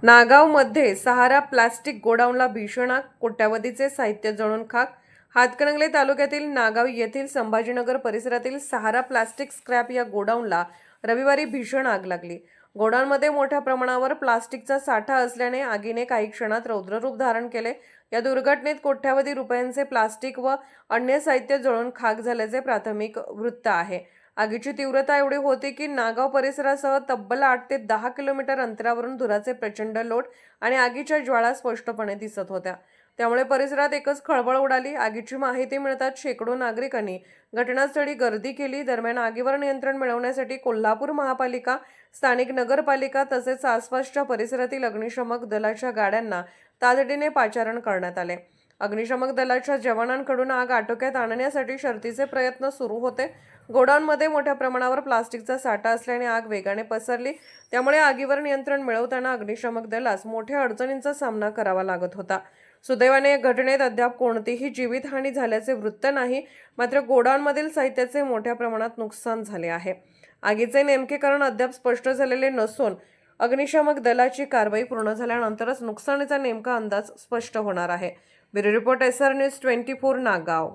नागावमध्ये सहारा plastic गोडाऊनला भीषण आग, कोट्यावधीचे साहित्य जळून खाक। हातकणंगले तालुक्यातील नागाव येथील संभाजीनगर परिसरातील सहारा प्लास्टिक स्क्रॅप या गोडाऊनला रविवारी भीषण आग लागली। गोडाऊनमध्ये मोठ्या प्रमाणावर प्लास्टिकचा साठा असल्याने आगीने काही क्षणात रौद्ररूप धारण केले। या दुर्घटनेत कोट्यावधी रुपयांचे प्लास्टिक व अन्य साहित्य जळून खाक झाल्याचे प्राथमिक वृत्त आहे। आगीची तीव्रता एवढी होती की नागाव परिसरासह तब्बल 8 ते 10 किलोमीटर अंतरावरून धुराचे प्रचंड लोट आणि आगीच्या ज्वाळा स्पष्टपणे दिसत होत्या। त्यामुळे परिसरात एकच खळबळ उडाली। आगीची माहिती मिळताच शेकडो नागरिकांनी घटनास्थळी गर्दी केली। दरम्यान आगीवर नियंत्रण मिळवण्यासाठी कोल्हापूर महापालिका, स्थानिक नगरपालिका तसेच आसपासच्या परिसरातील अग्निशमक दलाच्या गाड्यांना तातडीने पाचारण करण्यात आले। अग्निशमक दलाच्या जवानांकडून आग आटोक्यात आणण्यासाठी शर्थीचे प्रयत्न सुरू होते। गोडाऊनमध्ये मोठ्या प्रमाणावर प्लास्टिकचा साठा असल्याने आग वेगाने पसरली। त्यामुळे आगीवर नियंत्रण मिळवताना अग्निशमक दलास मोठ्या अडचणींचा सामना करावा लागत होता। सुदैवाने या घटनेत अद्याप कोणतीही जीवितहानी झाल्याचे वृत्त नाही, मात्र गोडाऊनमधील साहित्याचे मोठ्या प्रमाणात नुकसान झाले आहे। आगीचे नेमके कारण अद्याप स्पष्ट झालेले नसून अग्निशमक दलाची कारवाई पूर्ण झाल्यानंतरच नुकसानीचा नेमका अंदाज स्पष्ट होणार आहे। Bureau report SR News 24 Nagaon.